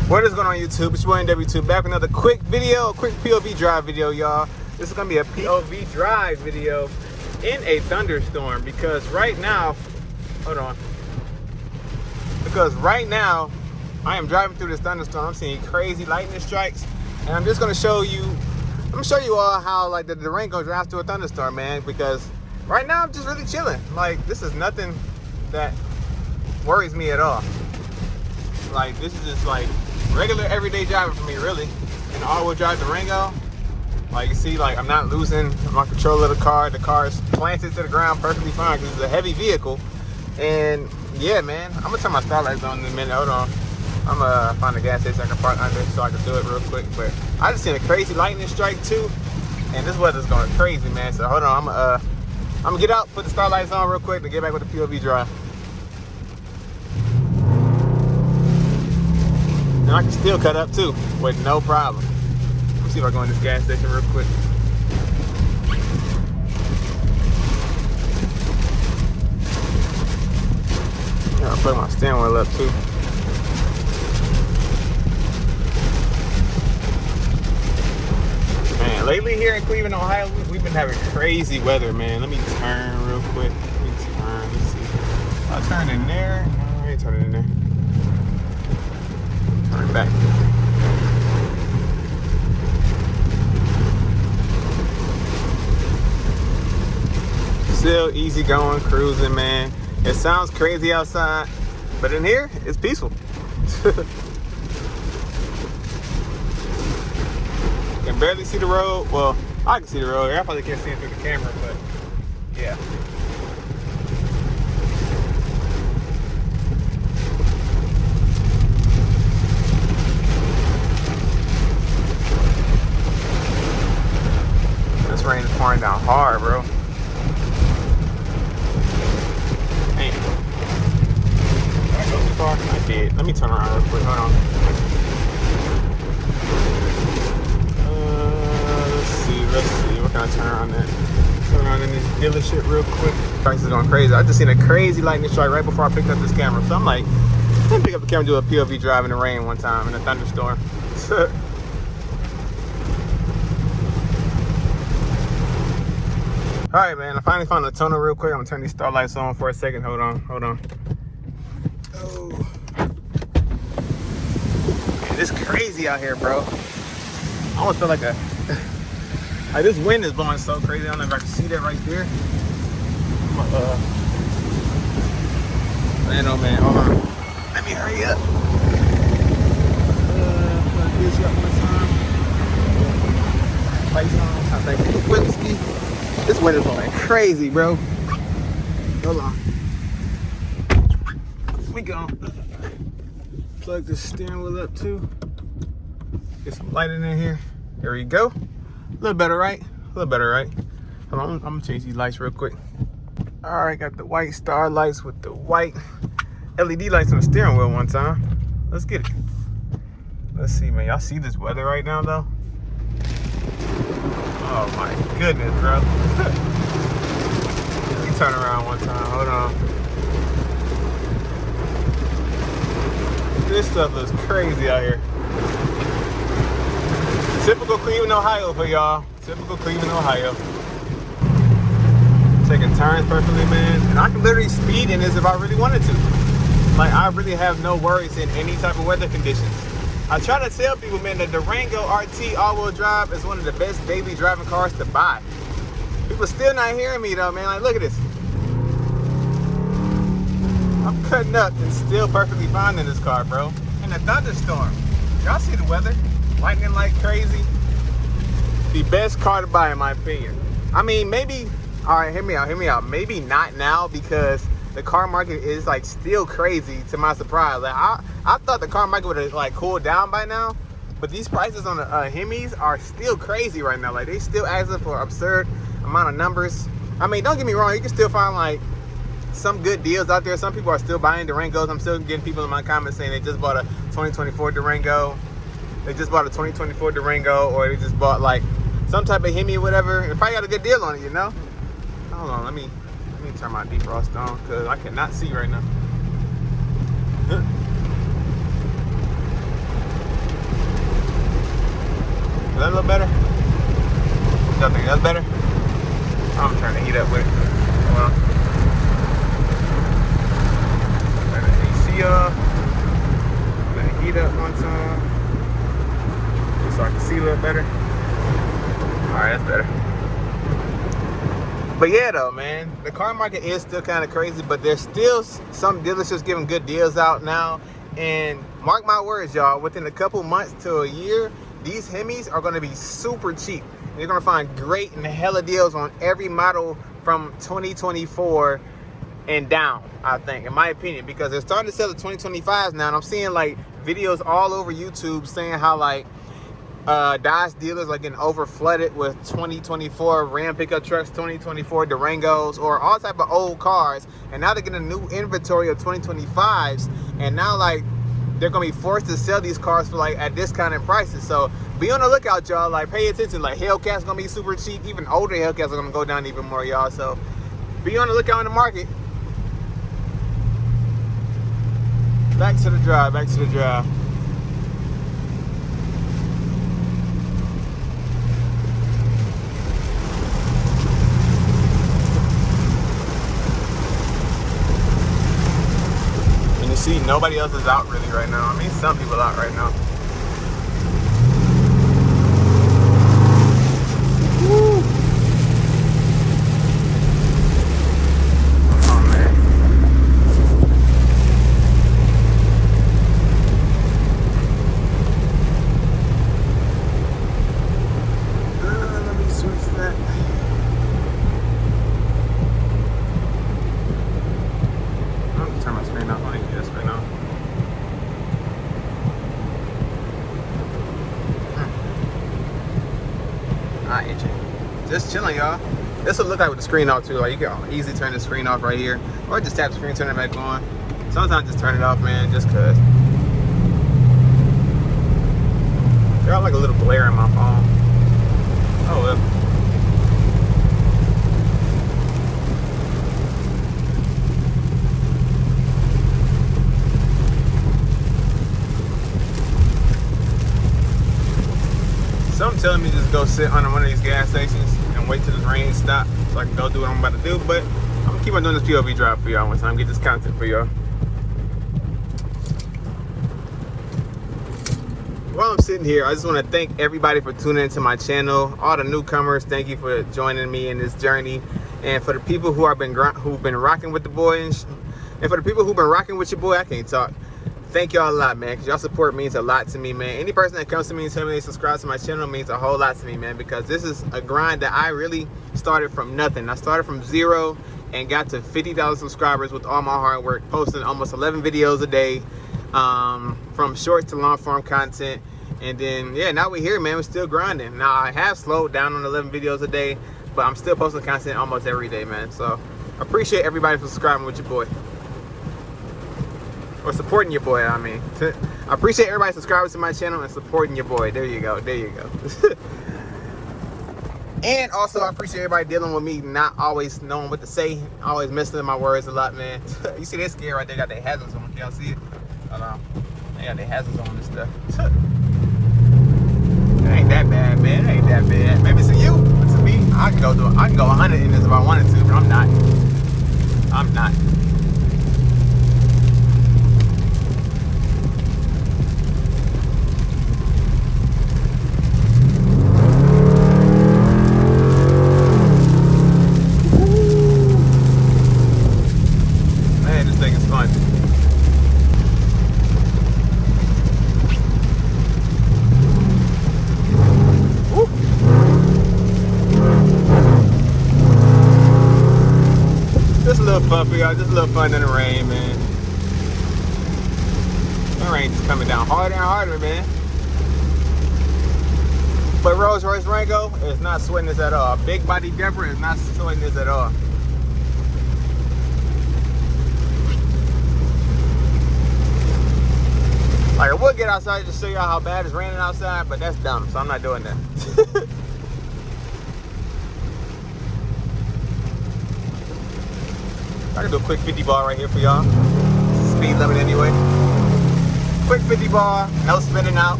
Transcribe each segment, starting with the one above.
What is going on YouTube? It's your boy NW2 back with another quick video, a quick POV drive video, y'all. This is going to be a POV drive video in a thunderstorm because right now, I am driving through this thunderstorm. I'm seeing crazy lightning strikes, and I'm just going to show you, all how like the Durango drives through a thunderstorm, man, because right now I'm just really chilling. Like, this is nothing that worries me at all. Like, this is just like regular everyday driving for me, really. And all-wheel drive Durango, like you see, like I'm not losing my control of the car. The car is planted to the ground perfectly fine because it's a heavy vehicle. And yeah, man, I'm gonna turn my starlights on in a minute. Hold on, I'm gonna find a gas station I can park under so I can do it real quick. But I just seen a crazy lightning strike too, and this weather's going crazy, man. So hold on, I'm gonna get out, put the starlights on real quick, to get back with the POV drive. And I can still cut up too, with no problem. Let me see if I go in this gas station real quick. Yeah, I'll plug my steering wheel up too. Man, lately here in Cleveland, Ohio, we've been having crazy weather, man. Let me turn real quick. Let's see. I'll turn in there. No, I ain't turning in there. Turn back. Still easy going, cruising, man. It sounds crazy outside, but in here, it's peaceful. Can barely see the road. Well, I can see the road. I probably can't see it through the camera, but yeah. This rain is pouring down hard, bro. Damn. Did I go too far? I did. Let me turn around real quick. Hold on. Let's see. What can I turn around at? Turn around in this dealership real quick. This is going crazy. I just seen a crazy lightning strike right before I picked up this camera. So I'm like, let me pick up the camera and do a POV drive in the rain one time in a thunderstorm. All right, man, I finally found a tunnel real quick. I'm gonna turn these starlights on for a second. Hold on. Oh. Man, it's crazy out here, bro. I almost feel like like this wind is blowing so crazy. I don't know if I can see that right there. Man, oh man, hold on. Let me hurry up. This up one time. Lights on. I think whiskey. This wind is blowing crazy, bro. Hold on. We go. Plug the steering wheel up too. Get some lighting in here. There we go. A little better, right? Hold on, I'm gonna change these lights real quick. All right, got the white star lights with the white LED lights on the steering wheel one time. Let's get it. Let's see, man. Y'all see this weather right now, though? Oh my goodness, bro. Let me turn around one time. Hold on. This stuff looks crazy out here. Typical Cleveland, Ohio for y'all. Typical Cleveland, Ohio. Taking turns perfectly, man. And I can literally speed in this if I really wanted to. Like, I really have no worries in any type of weather conditions. I try to tell people, man, the Durango RT all-wheel drive is one of the best daily driving cars to buy. People still not hearing me, though, man. Like, look at this. I'm cutting up and still perfectly fine in this car, bro. In a thunderstorm. Y'all see the weather? Lightning like crazy. The best car to buy, in my opinion. I mean, maybe, all right, hear me out. Maybe not now, because the car market is like still crazy, to my surprise. Like, I thought the car market would have like cooled down by now, but these prices on the Hemis are still crazy right now. Like, they still asking for absurd amount of numbers. I mean, don't get me wrong, you can still find like some good deals out there. Some people are still buying Durangos. I'm still getting people in my comments saying they just bought a 2024 Durango. They just bought a 2024 Durango, or they just bought like some type of Hemi or whatever. They probably got a good deal on it, you know? Hold on, let me turn my defrost on because I cannot see right now. y'all think? That's better? I'm trying to heat up with it. Well, turn the AC off. Let it heat up one time. Just so I can see a little better. Alright, that's better. But yeah, though, man, the car market is still kind of crazy, but there's still some dealerships giving good deals out now. And mark my words, y'all, within a couple months to a year, these Hemis are going to be super cheap. You're going to find great and hella deals on every model from 2024 and down, I think, in my opinion, because they're starting to sell the 2025s now. And I'm seeing like videos all over YouTube saying how like Dodge dealers are getting over flooded with 2024 Ram pickup trucks, 2024 Durangos, or all type of old cars, and now they're getting a new inventory of 2025s, and now like they're gonna be forced to sell these cars for like at discounted prices. So be on the lookout, y'all. Like, pay attention. Like, Hellcat's gonna be super cheap. Even older Hellcats are gonna go down even more, y'all. So be on the lookout in the market. Back to the drive. Back to the drive. See, nobody else is out really right now. I mean, some people out right now. Woo. Oh man. Let me switch that. Turn my screen off. I need to get this screen off. Itching. Just chilling, y'all. This will look like with the screen off too. Like, you can easily turn the screen off right here, or just tap the screen, turn it back on. Sometimes just turn it off, man, just cause. Got like a little glare in my phone. Oh well. Something telling me just go sit under one of these gas stations and wait till the rain stop so I can go do what I'm about to do. But I'm gonna keep on doing this POV drive for y'all one time, get this content for y'all. While I'm sitting here, I just want to thank everybody for tuning into my channel. All the newcomers, thank you for joining me in this journey. And for the people who've been rocking with the boy, and for the people who've been rocking with your boy, I can't talk. Thank y'all a lot, man, because y'all support means a lot to me, man. Any person that comes to me and tells me they subscribe to my channel means a whole lot to me, man, because this is a grind that I really started from nothing. I started from zero and got to 50,000 subscribers with all my hard work, posting almost 11 videos a day, from shorts to long form content. And then, yeah, now we're here, man. We're still grinding. Now, I have slowed down on 11 videos a day, but I'm still posting content almost every day, man. So, I appreciate everybody for subscribing with your boy. Or supporting your boy, I mean. I appreciate everybody subscribing to my channel and supporting your boy. There you go. There you go. And also, I appreciate everybody dealing with me not always knowing what to say. Always messing my words a lot, man. You see that scare right there? Got their hazards on. Can y'all see it? Hold on. They got their hazards on and stuff. It ain't that bad, man. It ain't that bad. Maybe it's to you. But to me, I can go 100 in this if I wanted to, but I'm not. I'm not. Fun for y'all, just a little fun in the rain, man. The rain is coming down harder and harder, man. But Rolls Royce Durango is not sweating this at all. Big body Depper is not sweating this at all. Like, I would get outside to show y'all how bad it's raining outside, but that's dumb, so I'm not doing that. I can do a quick 50 bar right here for y'all. Speed limit anyway. Quick 50 bar, no spinning out,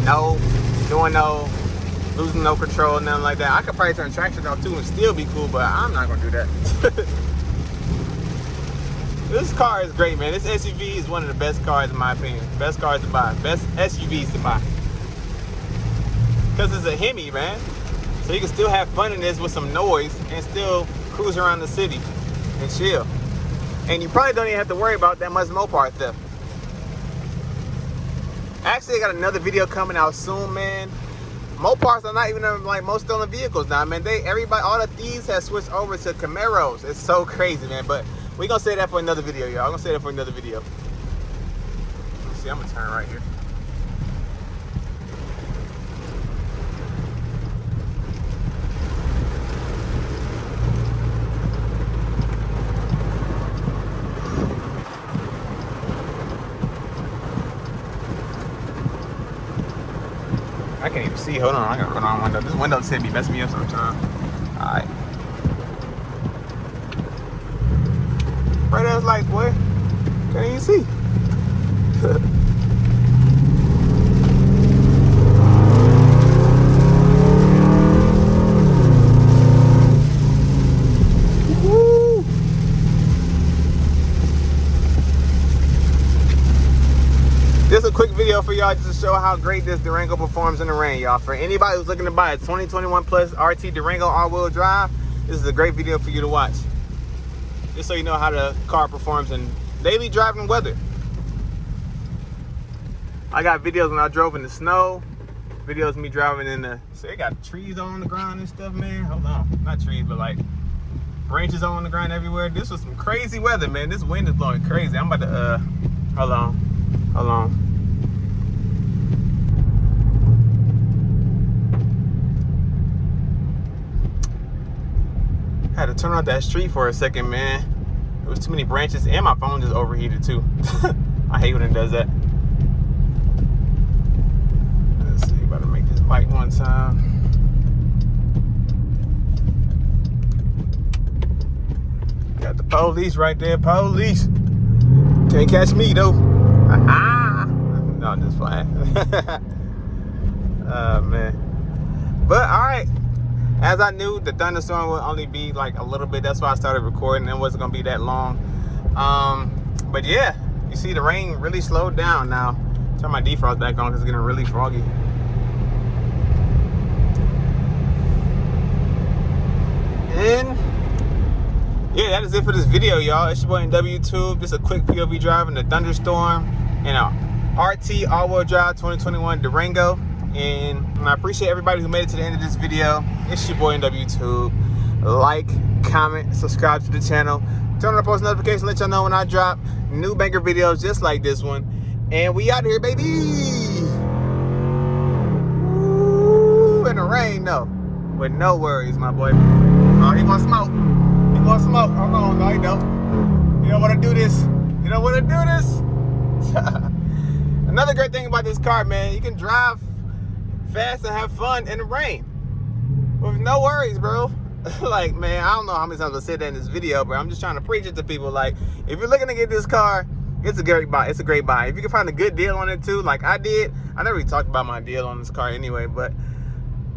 no doing no losing no control, nothing like that. I could probably turn traction off too and still be cool, but I'm not gonna do that. This car is great, man. This SUV is one of the best cars in my opinion. Best cars to buy, best SUVs to buy. Because it's a Hemi, man. So you can still have fun in this with some noise and still cruise around the city and chill. And you probably don't even have to worry about that much Mopar theft. Actually, I got another video coming out soon, man. Mopars are not even like most stolen vehicles now, man. Everybody, all the thieves have switched over to Camaros. It's so crazy, man. But we're gonna say that for another video, y'all. I'm gonna say that for another video. Let's see, I'm gonna turn right here. I can't even see. Hold on, I gotta run on window. This window tip be messing me up sometimes. Alright. Right ass lights, boy. Can't even see. Woo! Just a quick video for y'all just to show how great this Durango performs in the rain, y'all. For anybody who's looking to buy a 2021 plus RT Durango all-wheel drive, this is a great video for you to watch. Just so you know how the car performs in daily driving weather. I got videos when I drove in the snow, videos of me driving in the, so they got trees on the ground and stuff, man. Hold on, not trees, but like branches on the ground everywhere. This was some crazy weather, man. This wind is blowing crazy. I'm about to, hold on. Had to turn off that street for a second, man. There was too many branches and my phone just overheated too. I hate when it does that. Let's see, about to make this light one time. Got the police right there, police. Can't catch me though. No, I'm just playing. Man. But all right. As I knew, the thunderstorm would only be like a little bit. That's why I started recording. It wasn't gonna be that long. But yeah, you see the rain really slowed down now. Turn my defrost back on because it's getting really froggy. And yeah, that is it for this video, y'all. It's your boy NW2. Just a quick POV drive in the Thunderstorm and a RT all-wheel drive 2021 Durango. And I appreciate everybody who made it to the end of this video. It's your boy NW2. Like, comment, subscribe to the channel. Turn on the post notification, let y'all know when I drop new banger videos just like this one. And we out here, baby. Ooh, in the rain, though. With no worries, my boy. Oh, he want smoke. He want smoke. Hold on, no, he don't. You don't want to do this. You don't want to do this. Another great thing about this car, man, you can drive fast and have fun in the rain with no worries, bro. Like, man, I don't know how many times I said that in this video, but I'm just trying to preach it to people. Like, if you're looking to get this car, it's a great buy. It's a great buy. If you can find a good deal on it too, like I did. I never really talked about my deal on this car anyway, but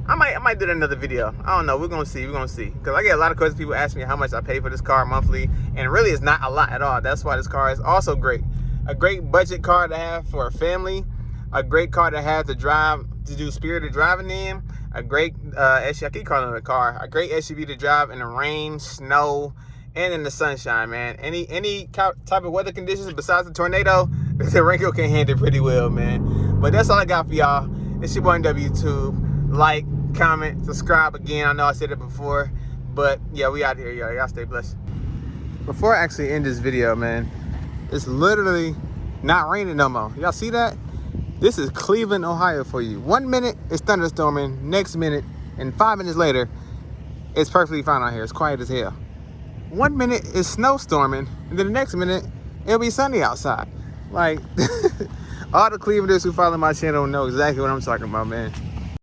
I might do another video. I don't know. We're gonna see. Because I get a lot of questions. People ask me how much I pay for this car monthly, and really it's not a lot at all. That's why this car is also great. A great budget car to have for a family. A great car to have to drive, to do spirited driving in. A great SUV, I keep calling it a car. A great SUV to drive in the rain, snow, and in the sunshine, man. Any type of weather conditions besides the tornado, the Durango can handle pretty well, man. But that's all I got for y'all. It's your boy NW2. Like, comment, subscribe again. I know I said it before, but yeah, we out here, y'all. Y'all stay blessed. Before I actually end this video, man, it's literally not raining no more. Y'all see that? This is Cleveland, Ohio for you. 1 minute it's thunderstorming, next minute, and 5 minutes later, it's perfectly fine out here. It's quiet as hell. 1 minute it's snowstorming, and then the next minute, it'll be sunny outside. Like, all the Clevelanders who follow my channel know exactly what I'm talking about, man.